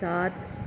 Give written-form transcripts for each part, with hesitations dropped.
7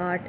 8